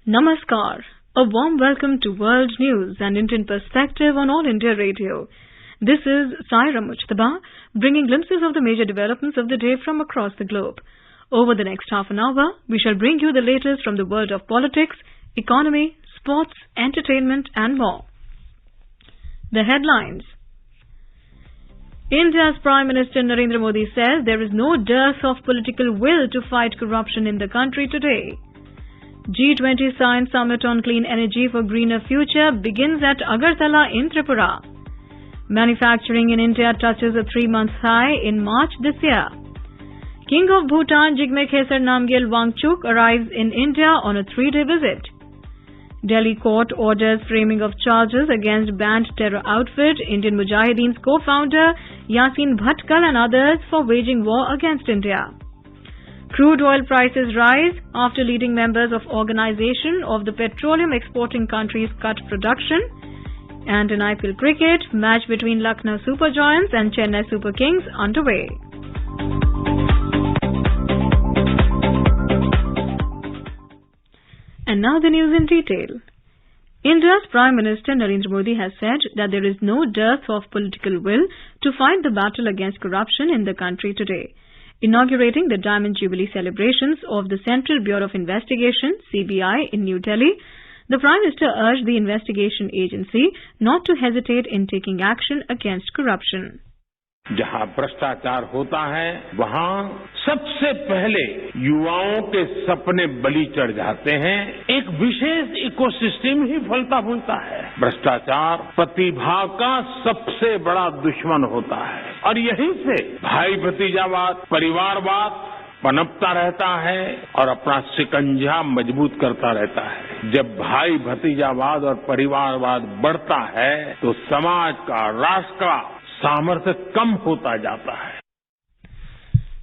Namaskar. A warm welcome to World News and Indian Perspective on All India Radio. This is Saira Mujtaba, bringing glimpses of the major developments of the day from across the globe. Over the next half an hour, we shall bring you the latest from the world of politics, economy, sports, entertainment and more. The headlines. India's Prime Minister Narendra Modi says there is no dearth of political will to fight corruption in the country today. G20 Science Summit on Clean Energy for Greener Future begins at Agartala in Tripura. Manufacturing in India touches a 3-month high in March this year. King of Bhutan Jigme Khesar Namgyel Wangchuk arrives in India on a 3-day visit. Delhi court orders framing of charges against banned terror outfit Indian Mujahideen's co-founder Yasin Bhatkal and others for waging war against India. Crude oil prices rise after leading members of Organization of the Petroleum Exporting Countries cut production. And in IPL cricket, match between Lucknow Super Giants and Chennai Super Kings underway. And now the news in detail. India's Prime Minister Narendra Modi has said that there is no dearth of political will to fight the battle against corruption in the country today. Inaugurating the Diamond Jubilee celebrations of the Central Bureau of Investigation, CBI, in New Delhi, the Prime Minister urged the investigation agency not to hesitate in taking action against corruption. जहां भ्रष्टाचार होता है वहां सबसे पहले युवाओं के सपने बलि चढ़ जाते हैं। एक विशेष इकोसिस्टम ही फलता फूलता है। भ्रष्टाचार प्रतिभा का सबसे बड़ा दुश्मन होता है और यहीं से भाई भतीजावाद, परिवारवाद पनपता रहता है और अपना शिकंजा मजबूत करता रहता है। जब भाई भतीजावाद और परिवारवाद बढ़ता है तो समाज का, राष्ट्र का सामर्थ्य कम होता जाता है.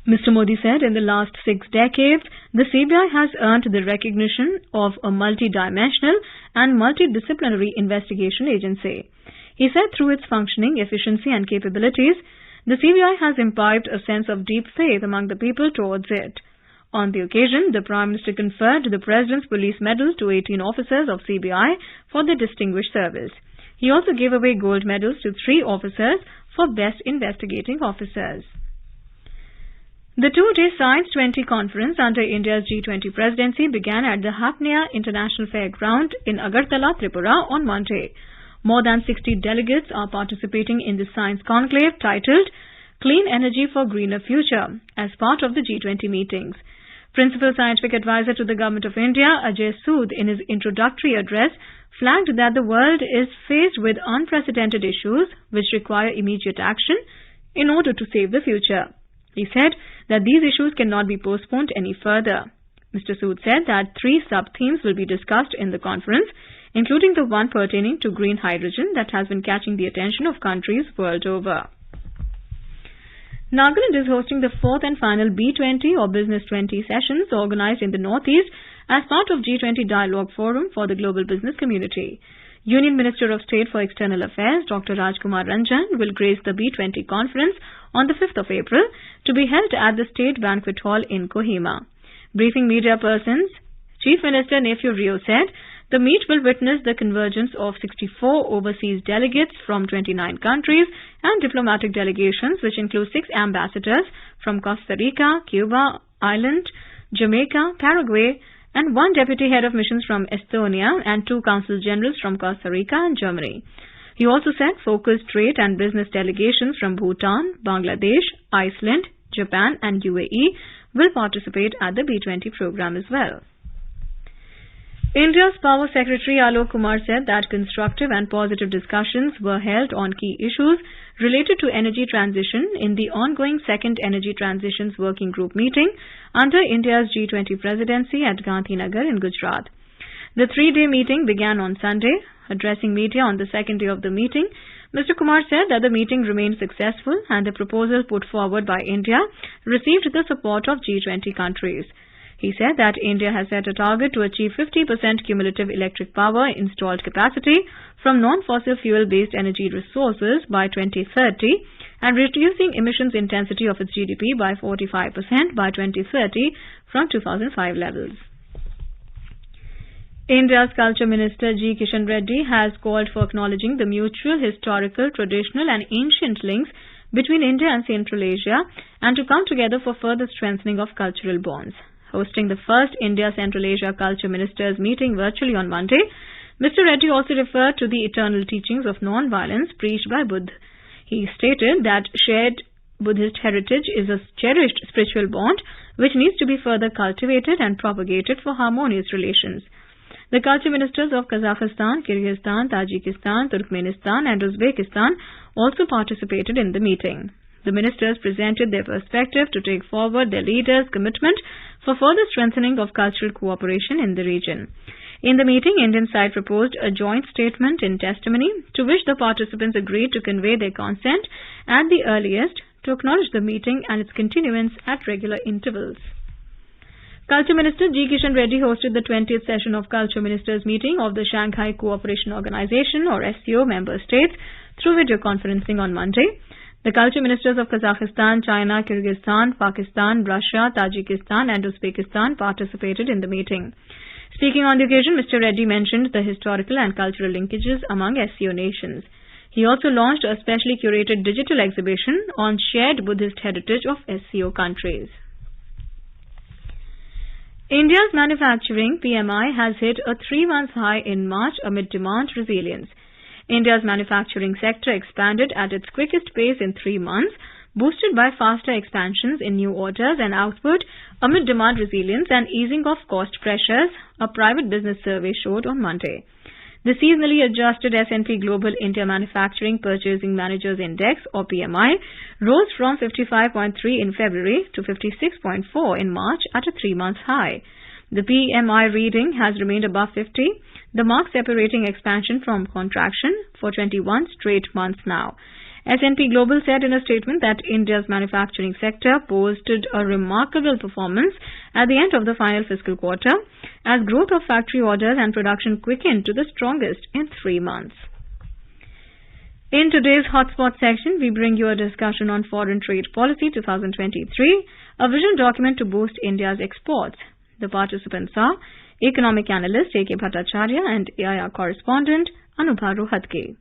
Mr. Modi said in the last 6 decades, the CBI has earned the recognition of a multi-dimensional and multidisciplinary investigation agency. He said through its functioning, efficiency and capabilities, the CBI has imbibed a sense of deep faith among the people towards it. On the occasion, the Prime Minister conferred the President's Police Medal to 18 officers of CBI for their distinguished service. He also gave away gold medals to 3 officers for Best Investigating Officers. The 2-day Science 20 conference under India's G20 presidency began at the Hafnia International Fairground in Agartala, Tripura on Monday. More than 60 delegates are participating in the science conclave titled Clean Energy for Greener Future as part of the G20 meetings. Principal Scientific Advisor to the Government of India, Ajay Sood, in his introductory address, flagged that the world is faced with unprecedented issues which require immediate action in order to save the future. He said that these issues cannot be postponed any further. Mr. Sood said that 3 sub-themes will be discussed in the conference, including the one pertaining to green hydrogen that has been catching the attention of countries world over. Nagaland is hosting the 4th and final B20 or Business 20 sessions organized in the Northeast as part of G20 Dialogue Forum for the global business community. Union Minister of State for External Affairs Dr. Rajkumar Ranjan will grace the B20 conference on the 5th of April to be held at the State Banquet Hall in Kohima. Briefing media persons, Chief Minister Neiphiu Rio said the meet will witness the convergence of 64 overseas delegates from 29 countries and diplomatic delegations which include 6 ambassadors from Costa Rica, Cuba, Ireland, Jamaica, Paraguay, and 1 deputy head of missions from Estonia and 2 consul generals from Costa Rica and Germany. He also said focused trade and business delegations from Bhutan, Bangladesh, Iceland, Japan and UAE will participate at the B20 program as well. India's Power Secretary Alok Kumar said that constructive and positive discussions were held on key issues related to energy transition in the ongoing 2nd Energy Transitions Working Group meeting under India's G20 presidency at Gandhinagar in Gujarat. The 3-day meeting began on Sunday. Addressing media on the 2nd day of the meeting, Mr. Kumar said that the meeting remained successful and the proposal put forward by India received the support of G20 countries. He said that India has set a target to achieve 50% cumulative electric power installed capacity from non-fossil fuel-based energy resources by 2030 and reducing emissions intensity of its GDP by 45% by 2030 from 2005 levels. India's Culture Minister G. Kishan Reddy has called for acknowledging the mutual historical, traditional and ancient links between India and Central Asia and to come together for further strengthening of cultural bonds. Hosting the first India-Central Asia Culture Ministers meeting virtually on Monday, Mr. Reddy also referred to the eternal teachings of non-violence preached by Buddha. He stated that shared Buddhist heritage is a cherished spiritual bond which needs to be further cultivated and propagated for harmonious relations. The culture ministers of Kazakhstan, Kyrgyzstan, Tajikistan, Turkmenistan and Uzbekistan also participated in the meeting. The ministers presented their perspective to take forward their leaders' commitment for further strengthening of cultural cooperation in the region. In the meeting, Indian side proposed a joint statement in testimony to which the participants agreed to convey their consent at the earliest to acknowledge the meeting and its continuance at regular intervals. Culture Minister G. Kishan Reddy hosted the 20th session of Culture Ministers meeting of the Shanghai Cooperation Organization or SCO member states through video conferencing on Monday. The culture ministers of Kazakhstan, China, Kyrgyzstan, Pakistan, Russia, Tajikistan and Uzbekistan participated in the meeting. Speaking on the occasion, Mr. Reddy mentioned the historical and cultural linkages among SCO nations. He also launched a specially curated digital exhibition on shared Buddhist heritage of SCO countries. India's manufacturing PMI has hit a 3-month high in March amid demand resilience. India's manufacturing sector expanded at its quickest pace in 3 months, boosted by faster expansions in new orders and output amid demand resilience and easing of cost pressures, a private business survey showed on Monday. The seasonally adjusted S&P Global India Manufacturing Purchasing Managers Index or PMI rose from 55.3 in February to 56.4 in March at a 3-month high. The PMI reading has remained above 50, the mark separating expansion from contraction for 21 straight months now. S&P Global said in a statement that India's manufacturing sector posted a remarkable performance at the end of the final fiscal quarter as growth of factory orders and production quickened to the strongest in 3 months. In today's Hotspot section, we bring you a discussion on Foreign Trade Policy 2023, a vision document to boost India's exports. The participants are economic analyst A.K. Bhattacharya and AIR correspondent Anubha Rohatgi.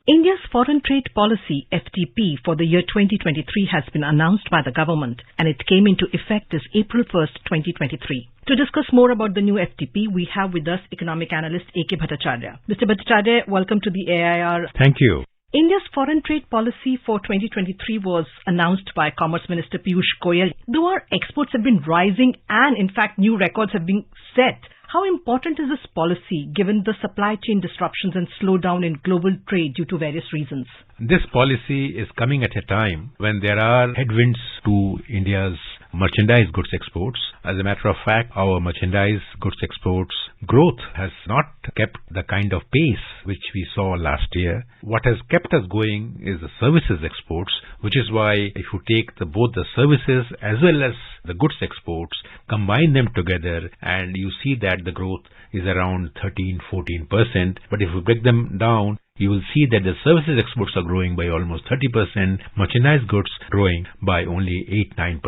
India's Foreign Trade Policy, FTP, for the year 2023 has been announced by the government and it came into effect this April 1st, 2023. To discuss more about the new FTP, we have with us economic analyst A.K. Bhattacharya. Mr. Bhattacharya, welcome to the AIR. Thank you. India's foreign trade policy for 2023 was announced by Commerce Minister Piyush Goyal. Though our exports have been rising and in fact new records have been set, how important is this policy given the supply chain disruptions and slowdown in global trade due to various reasons? This policy is coming at a time when there are headwinds to India's merchandise goods exports. As a matter of fact, our merchandise goods exports growth has not kept the kind of pace which we saw last year. What has kept us going is the services exports, which is why if you take both the services as well as the goods exports, combine them together and you see that the growth is around 13-14%. But if you break them down, you will see that the services exports are growing by almost 30%, merchandise goods growing by only 8-9%.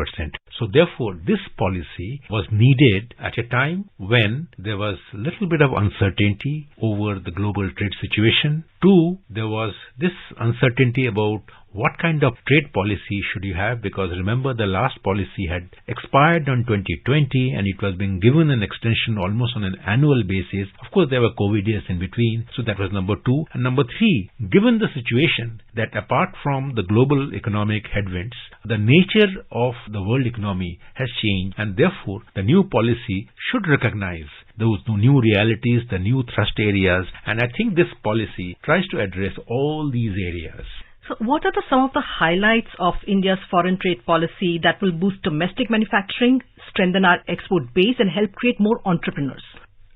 So therefore, this policy was needed at a time when there was a little bit of uncertainty over the global trade situation. 2, there was this uncertainty about what kind of trade policy should you have, because remember the last policy had expired on 2020 and it was being given an extension almost on an annual basis. Of course, there were COVID years in between, so that was number 2. And number 3, given the situation that apart from the global economic headwinds, the nature of the world economy has changed and therefore the new policy should recognize those new realities, the new thrust areas, and I think this policy tries to address all these areas. So what are some of the highlights of India's foreign trade policy that will boost domestic manufacturing, strengthen our export base and help create more entrepreneurs?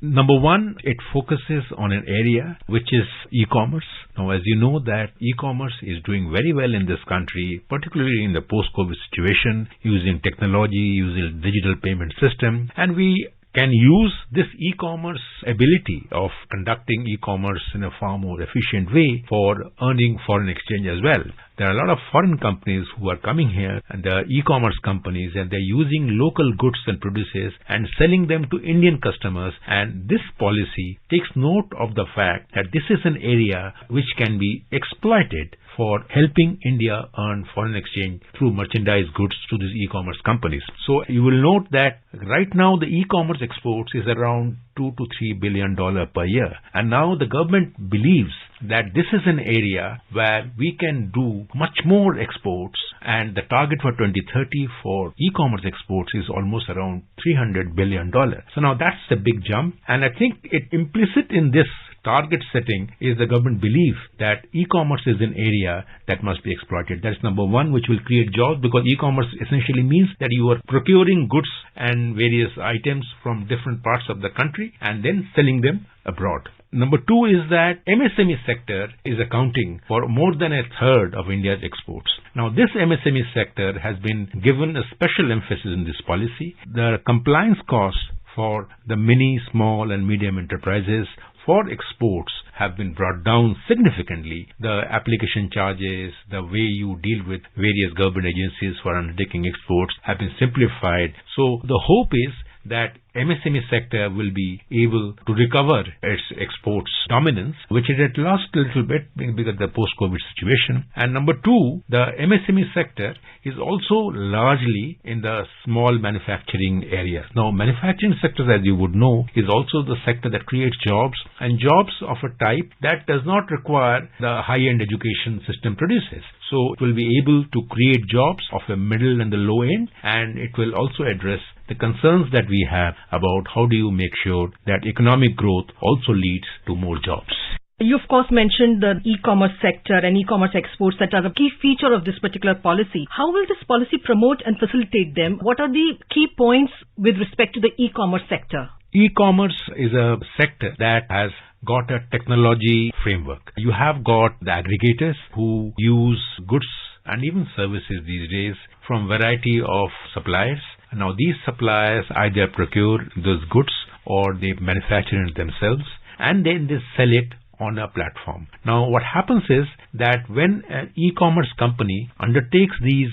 Number 1, it focuses on an area which is e-commerce. Now, as you know that e-commerce is doing very well in this country, particularly in the post-COVID situation, using technology, using digital payment system, and we can use this e-commerce ability of conducting e-commerce in a far more efficient way for earning foreign exchange as well. There are a lot of foreign companies who are coming here, and they're e-commerce companies, and they're using local goods and produces and selling them to Indian customers. And this policy takes note of the fact that this is an area which can be exploited for helping India earn foreign exchange through merchandise goods to these e-commerce companies. So you will note that right now the e-commerce exports is around $2 to $3 billion per year. And now the government believes that this is an area where we can do much more exports, and the target for 2030 for e-commerce exports is almost around $300 billion. So now that's a big jump, and I think it implicit in this target setting is the government belief that e-commerce is an area that must be exploited. That's number one, which will create jobs, because e-commerce essentially means that you are procuring goods and various items from different parts of the country and then selling them abroad. Number two is that MSME sector is accounting for more than a third of India's exports. Now, this MSME sector has been given a special emphasis in this policy. The compliance costs for the mini, small and medium enterprises for exports have been brought down significantly. The application charges, the way you deal with various government agencies for undertaking exports have been simplified. So the hope is that MSME sector will be able to recover its exports dominance, which it had lost a little bit because of the post-COVID situation. And number two, the MSME sector is also largely in the small manufacturing areas. Now, manufacturing sector, as you would know, is also the sector that creates jobs, and jobs of a type that does not require the high-end education system produces. So it will be able to create jobs of a middle and the low end, and it will also address the concerns that we have about how do you make sure that economic growth also leads to more jobs. You of course mentioned the e-commerce sector and e-commerce exports that are a key feature of this particular policy. How will this policy promote and facilitate them? What are the key points with respect to the e-commerce sector? E-commerce is a sector that has got a technology framework. You have got the aggregators who use goods and even services these days from variety of suppliers. Now, these suppliers either procure those goods or they manufacture it themselves, and then they sell it on a platform. Now, what happens is that when an e-commerce company undertakes these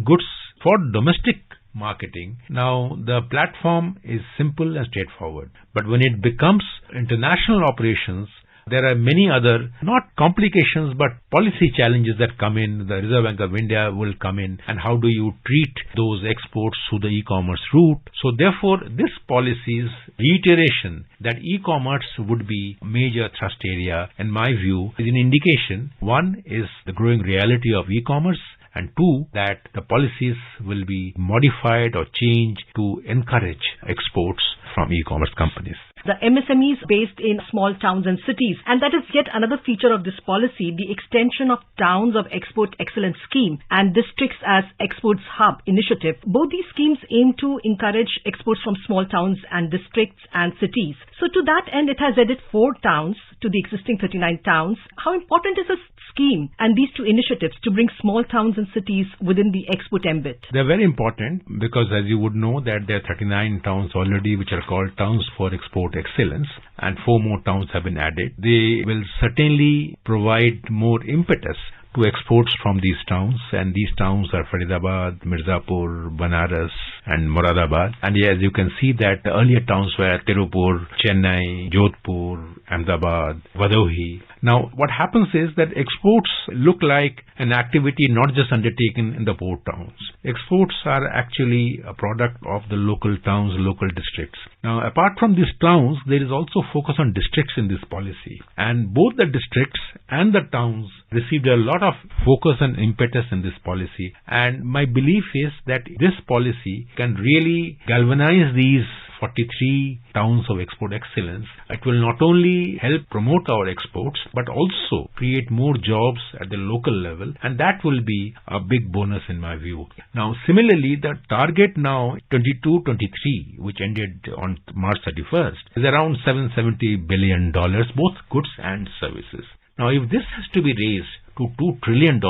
goods for domestic marketing, now the platform is simple and straightforward. But when it becomes international operations, there are many other, not complications, but policy challenges that come in. The Reserve Bank of India will come in, and how do you treat those exports through the e-commerce route? So therefore, this policy's reiteration that e-commerce would be a major thrust area, in my view, is an indication. One is the growing reality of e-commerce, and two, that the policies will be modified or changed to encourage exports from e-commerce companies. The MSMEs based in small towns and cities, and that is yet another feature of this policy, the extension of Towns of Export Excellence Scheme and Districts as Exports Hub initiative. Both these schemes aim to encourage exports from small towns and districts and cities. So to that end, it has added 4 towns to the existing 39 towns. How important is this scheme and these two initiatives to bring small towns and cities within the export ambit? They're very important because, as you would know, that there are 39 towns already which are called Towns for Export Excellence, and 4 more towns have been added. They will certainly provide more impetus to exports from these towns, and these towns are Faridabad, Mirzapur, Banaras and Moradabad. And as you can see that the earlier towns were Tirupur, Chennai, Jodhpur, Ahmedabad, Vadohi. Now, what happens is that exports look like an activity not just undertaken in the port towns. Exports are actually a product of the local towns, local districts. Now, apart from these towns, there is also focus on districts in this policy. And both the districts and the towns received a lot of focus and impetus in this policy. And my belief is that this policy can really galvanize these 43 towns of export excellence. It will not only help promote our exports, but also create more jobs at the local level, and that will be a big bonus in my view. Now, similarly, the target now 22-23, which ended on March 31st, is around $770 billion, both goods and services. Now, if this has to be raised to $2 trillion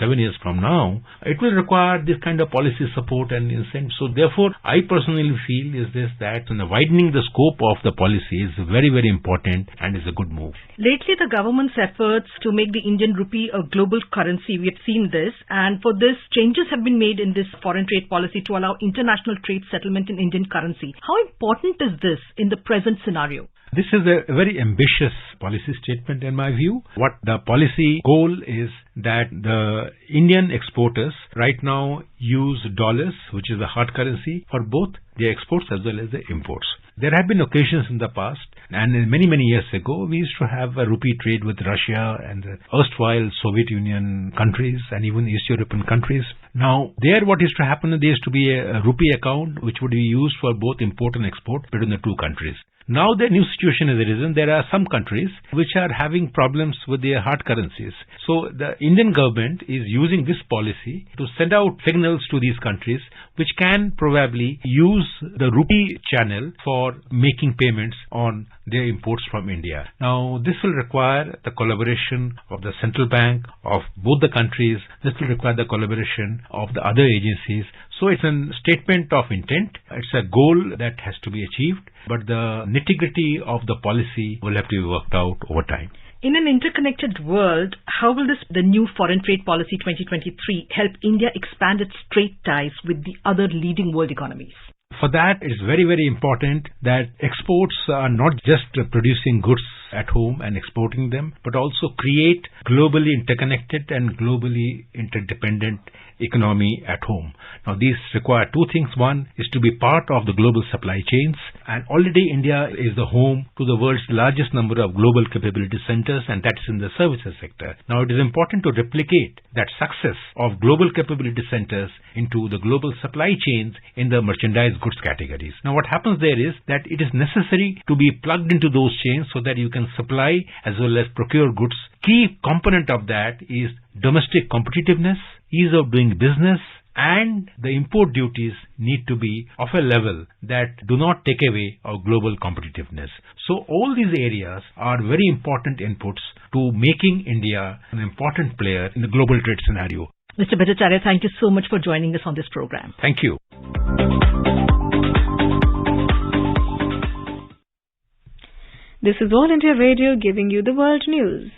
7 years from now, it will require this kind of policy support and incentive. So therefore, I personally feel is this that widening the scope of the policy is very, very important and is a good move. Lately, the government's efforts to make the Indian rupee a global currency, we have seen this, and for this, changes have been made in this foreign trade policy to allow international trade settlement in Indian currency. How important is this in the present scenario? This is a very ambitious policy statement in my view. What the policy goal is that the Indian exporters right now use dollars, which is the hard currency, for both the exports as well as the imports. There have been occasions in the past, and many, many years ago, we used to have a rupee trade with Russia and the erstwhile Soviet Union countries and even East European countries. Now, there what used to happen, there used to be a rupee account which would be used for both import and export between the two countries. Now the new situation has arisen. There are some countries which are having problems with their hard currencies. So the Indian government is using this policy to send out signals to these countries which can probably use the rupee channel for making payments on their imports from India. Now this will require the collaboration of the central bank of both the countries. This will require the collaboration of the other agencies. So it's a statement of intent. It's a goal that has to be achieved, but the nitty-gritty of the policy will have to be worked out over time. In an interconnected world, how will the new Foreign Trade Policy 2023 help India expand its trade ties with the other leading world economies? For that, it's very, very important that exports are not just producing goods at home and exporting them, but also create globally interconnected and globally interdependent economy at home. Now, these require two things. One is to be part of the global supply chains, and already India is the home to the world's largest number of global capability centers, and that's in the services sector. Now, it is important to replicate that success of global capability centers into the global supply chains in the merchandise goods categories. Now, what happens there is that it is necessary to be plugged into those chains so that you can supply as well as procure goods. Key component of that is domestic competitiveness, ease of doing business, and the import duties need to be of a level that do not take away our global competitiveness. So all these areas are very important inputs to making India an important player in the global trade scenario. Mr. Bhattacharya, thank you so much for joining us on this program. Thank you. This is All India Radio giving you the world news.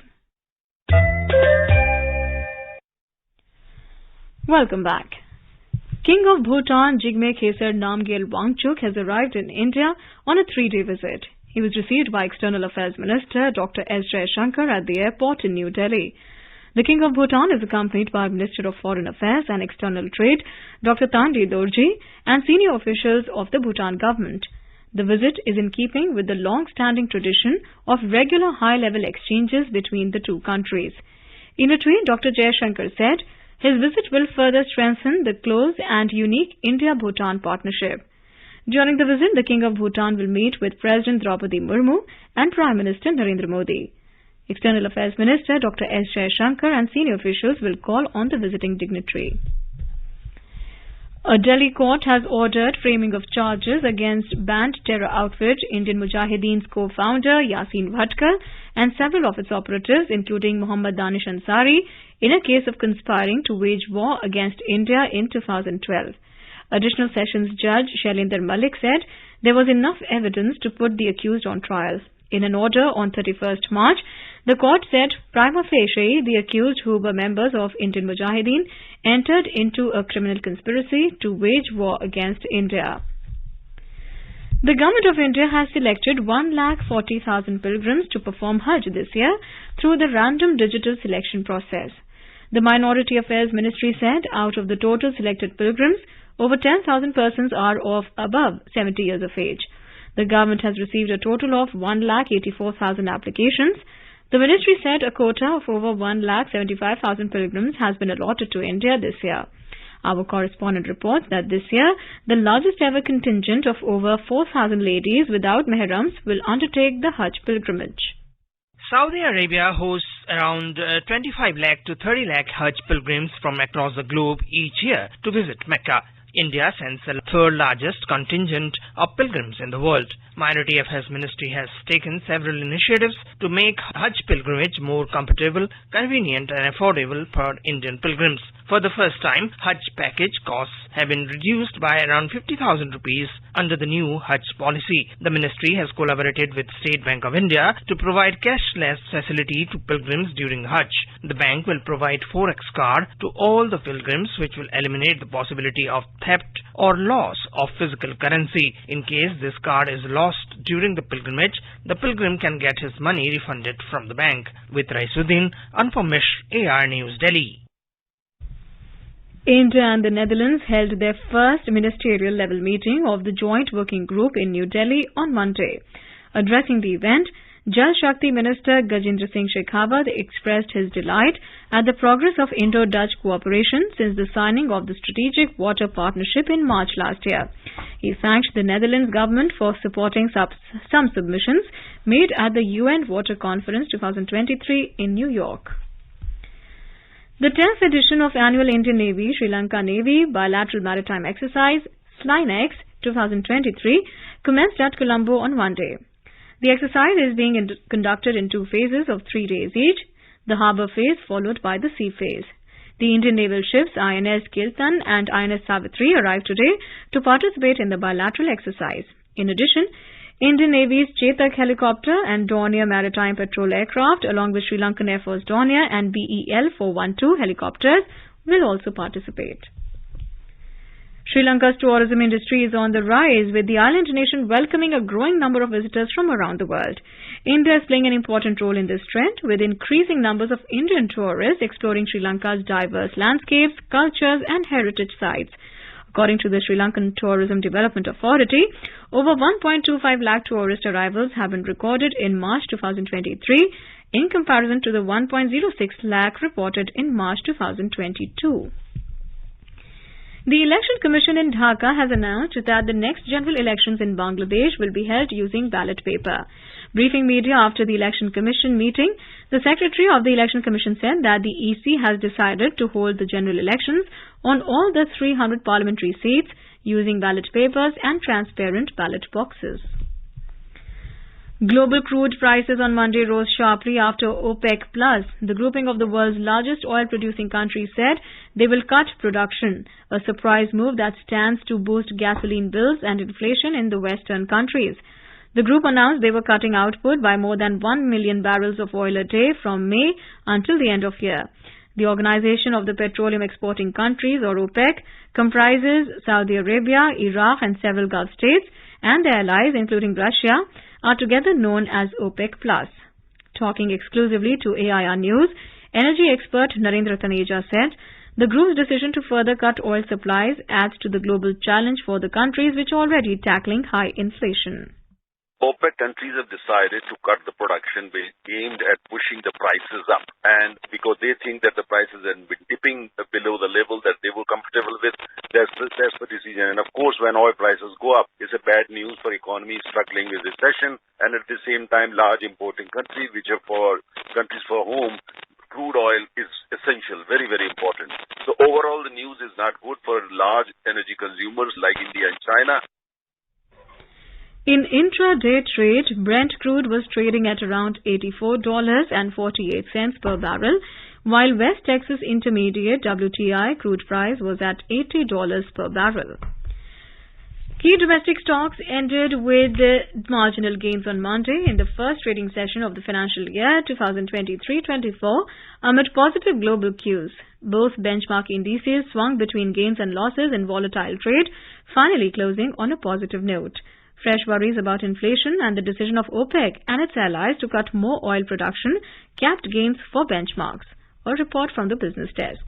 Welcome back. King of Bhutan, Jigme Khesar Namgyel Wangchuk has arrived in India on a 3-day visit. He was received by External Affairs Minister Dr. S. Jaishankar at the airport in New Delhi. The King of Bhutan is accompanied by Minister of Foreign Affairs and External Trade, Dr. Tandi Dorji, and senior officials of the Bhutan government. The visit is in keeping with the long-standing tradition of regular high-level exchanges between the two countries. In a tweet, Dr. Jaishankar said, his visit will further strengthen the close and unique India-Bhutan partnership. During the visit, the King of Bhutan will meet with President Draupadi Murmu and Prime Minister Narendra Modi. External Affairs Minister Dr. S. Jaishankar and senior officials will call on the visiting dignitary. A Delhi court has ordered framing of charges against banned terror outfit Indian Mujahideen's co-founder Yasin Bhatkar and several of its operatives, including Muhammad Danish Ansari, in a case of conspiring to wage war against India in 2012. Additional Sessions Judge Shailendra Malik said there was enough evidence to put the accused on trial. In an order on 31st March, the court said prima facie the accused, who were members of Indian Mujahideen, entered into a criminal conspiracy to wage war against India. The Government of India has selected 140,000 pilgrims to perform Hajj this year through the random digital selection process. The Minority Affairs Ministry said out of the total selected pilgrims, over 10,000 persons are of above 70 years of age. The government has received a total of 184,000 applications. The ministry said a quota of over 175,000 pilgrims has been allotted to India this year. Our correspondent reports that this year, the largest ever contingent of over 4,000 ladies without mehrams will undertake the Hajj pilgrimage. Saudi Arabia hosts around 25 lakh to 30 lakh Hajj pilgrims from across the globe each year to visit Mecca. India sends the third largest contingent of pilgrims in the world. Minority Affairs Ministry has taken several initiatives to make Hajj pilgrimage more comfortable, convenient and affordable for Indian pilgrims. For the first time, Hajj package costs have been reduced by around 50,000 rupees under the new Hajj policy. The ministry has collaborated with State Bank of India to provide cashless facility to pilgrims during Hajj. The bank will provide Forex card to all the pilgrims, which will eliminate the possibility of theft or loss of physical currency. In case this card is lost during the pilgrimage, the pilgrim can get his money refunded from the bank. With Raisuddin, Anupam Mishra, AR News, Delhi. India and the Netherlands held their first ministerial level meeting of the Joint Working Group in New Delhi on Monday. Addressing the event, Jal Shakti Minister Gajendra Singh Shekhawat expressed his delight at the progress of Indo-Dutch cooperation since the signing of the Strategic Water Partnership in March last year. He thanked the Netherlands government for supporting some submissions made at the UN Water Conference 2023 in New York. The 10th edition of Annual Indian Navy Sri Lanka Navy Bilateral Maritime Exercise SLINEX 2023 commenced at Colombo on Monday. The exercise is being conducted in two phases of 3 days each, the harbour phase followed by the sea phase. The Indian naval ships INS Kirtan and INS Savitri arrived today to participate in the bilateral exercise. In addition, Indian Navy's Chetak helicopter and Dornier maritime patrol aircraft along with Sri Lankan Air Force Dornier and BEL 412 helicopters will also participate. Sri Lanka's tourism industry is on the rise, with the island nation welcoming a growing number of visitors from around the world. India is playing an important role in this trend, with increasing numbers of Indian tourists exploring Sri Lanka's diverse landscapes, cultures and heritage sites. According to the Sri Lankan Tourism Development Authority, over 1.25 lakh tourist arrivals have been recorded in March 2023 in comparison to the 1.06 lakh reported in March 2022. The Election Commission in Dhaka has announced that the next general elections in Bangladesh will be held using ballot paper. Briefing media after the Election Commission meeting, the Secretary of the Election Commission said that the EC has decided to hold the general elections on all the 300 parliamentary seats using ballot papers and transparent ballot boxes. Global crude prices on Monday rose sharply after OPEC+, the grouping of the world's largest oil-producing countries, said they will cut production, a surprise move that stands to boost gasoline bills and inflation in the Western countries. The group announced they were cutting output by more than 1 million barrels of oil a day from May until the end of year. The Organization of the Petroleum Exporting Countries, or OPEC, comprises Saudi Arabia, Iraq and several Gulf states, and their allies, including Russia, are together known as OPEC+. Talking exclusively to AIR News, energy expert Narendra Taneja said, the group's decision to further cut oil supplies adds to the global challenge for the countries which are already tackling high inflation. OPEC countries have decided to cut the production aimed at pushing the prices up, and because they think that the prices have been dipping below the level that they were comfortable with, that's the decision. And of course, when oil prices go up, it's a bad news for economies struggling with recession, and at the same time, large importing countries, which are for countries for whom crude oil is essential, very, very important. So overall, the news is not good for large energy consumers like India and China. In intraday trade, Brent crude was trading at around $84.48 per barrel, while West Texas Intermediate WTI crude price was at $80 per barrel. Key domestic stocks ended with marginal gains on Monday in the first trading session of the financial year 2023-24 amid positive global cues. Both benchmark indices swung between gains and losses in volatile trade, finally closing on a positive note. Fresh worries about inflation and the decision of OPEC and its allies to cut more oil production capped gains for benchmarks. A report from the business desk.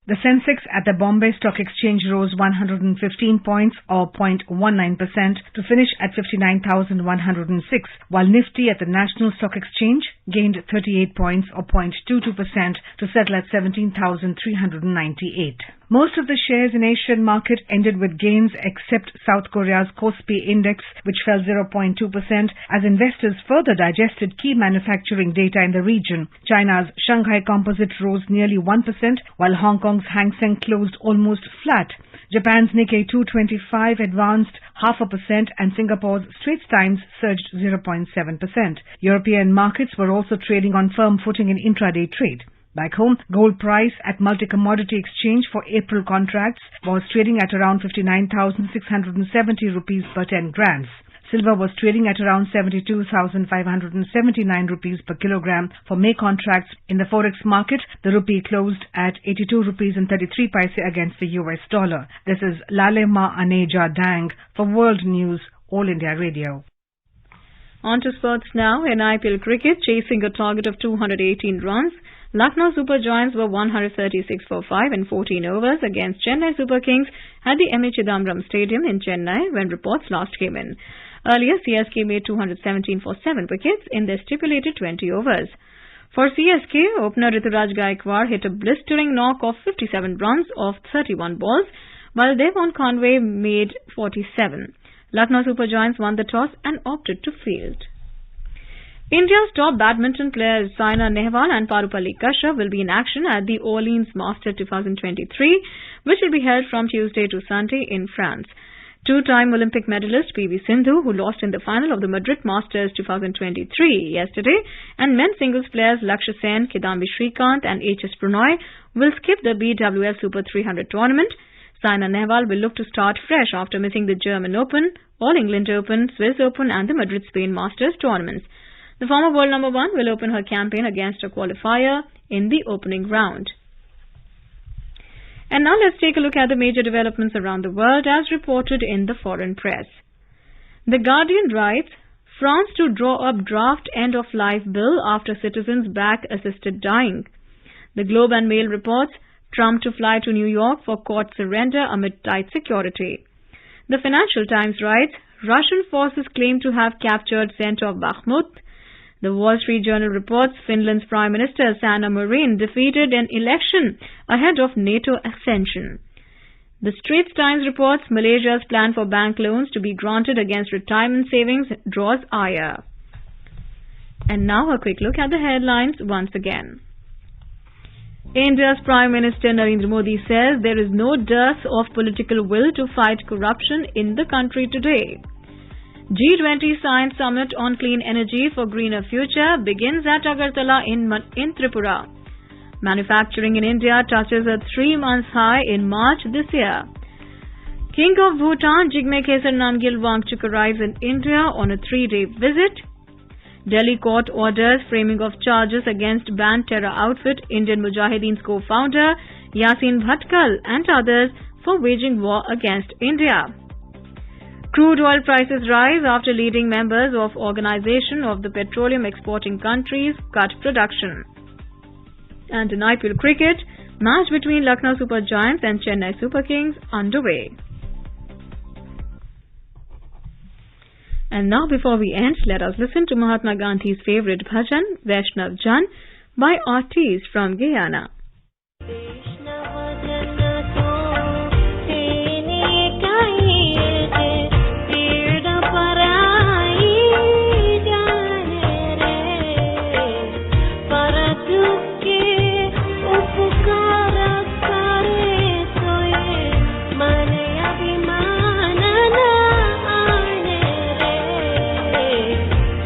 The Sensex at the Bombay Stock Exchange rose 115 points or 0.19% to finish at 59,106, while Nifty at the National Stock Exchange gained 38 points or 0.22% to settle at 17,398. Most of the shares in Asian market ended with gains except South Korea's Kospi Index, which fell 0.2% as investors further digested key manufacturing data in the region. China's Shanghai Composite rose nearly 1%, while Hong Kong's Hang Seng closed almost flat. Japan's Nikkei 225 advanced 0.5% and Singapore's Straits Times surged 0.7%. European markets were also trading on firm footing in intraday trade. Back home, gold price at multi-commodity exchange for April contracts was trading at around 59,670 rupees per 10 grams. Silver was trading at around 72,579 rupees per kilogram for May contracts. In the forex market, the rupee closed at 82 rupees and 33 paise against the US dollar. This is Lalema Aneja Dang for World News, All India Radio. On to sports now. In IPL cricket, chasing a target of 218 runs, Lucknow Super Giants were 136 for 5 in 14 overs against Chennai Super Kings at the M.A. Chidambaram Stadium in Chennai when reports last came in. Earlier, CSK made 217 for 7 wickets in their stipulated 20 overs. For CSK, opener Rituraj Gaikwad hit a blistering knock of 57 runs off 31 balls, while Devon Conway made 47. Lucknow Super Giants won the toss and opted to field. India's top badminton players Saina Nehwal and Parupalli Kashyap will be in action at the Orleans Masters 2023, which will be held from Tuesday to Sunday in France. Two-time Olympic medalist PV Sindhu, who lost in the final of the Madrid Masters 2023 yesterday, and men's singles players Lakshya Sen, Kidambi Srikanth and HS Pranoy will skip the BWF Super 300 tournament. Saina Nehwal will look to start fresh after missing the German Open, All England Open, Swiss Open and the Madrid Spain Masters tournaments. The former world number one will open her campaign against a qualifier in the opening round. And now let's take a look at the major developments around the world as reported in the foreign press. The Guardian writes, France to draw up draft end-of-life bill after citizens back assisted dying. The Globe and Mail reports, Trump to fly to New York for court surrender amid tight security. The Financial Times writes, Russian forces claim to have captured center of Bakhmut. The Wall Street Journal reports Finland's Prime Minister Sanna Marin defeated an election ahead of NATO accession. The Straits Times reports Malaysia's plan for bank loans to be granted against retirement savings draws ire. And now a quick look at the headlines once again. India's Prime Minister Narendra Modi says there is no dearth of political will to fight corruption in the country today. G20 Science Summit on Clean Energy for Greener Future begins at Agartala in Tripura. Manufacturing in India touches a 3-month high in March this year. King of Bhutan Jigme Khesar Namgyal Wangchuk arrives in India on a 3-day visit. Delhi court orders framing of charges against banned terror outfit Indian Mujahideen's co-founder Yasin Bhatkal and others for waging war against India. Crude oil prices rise after leading members of Organization of the Petroleum Exporting Countries cut production. And in IPL cricket, match between Lucknow Super Giants and Chennai Super Kings underway. And now before we end, let us listen to Mahatma Gandhi's favorite bhajan, Vaishnav Jan, by artists from Guyana.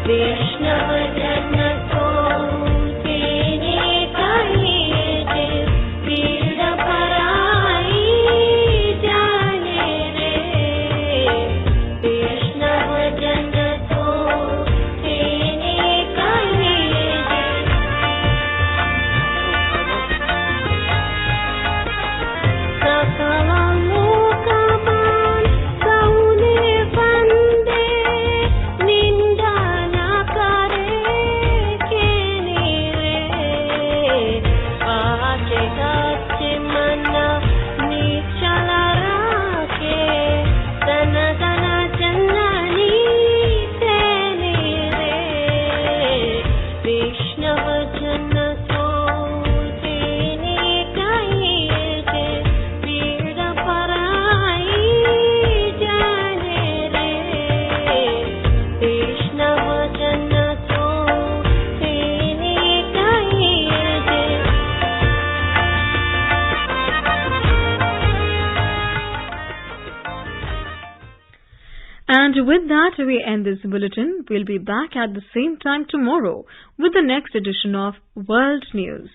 Vishnu Jana ko tene kahi And with that, we end this bulletin. We'll be back at the same time tomorrow with the next edition of World News.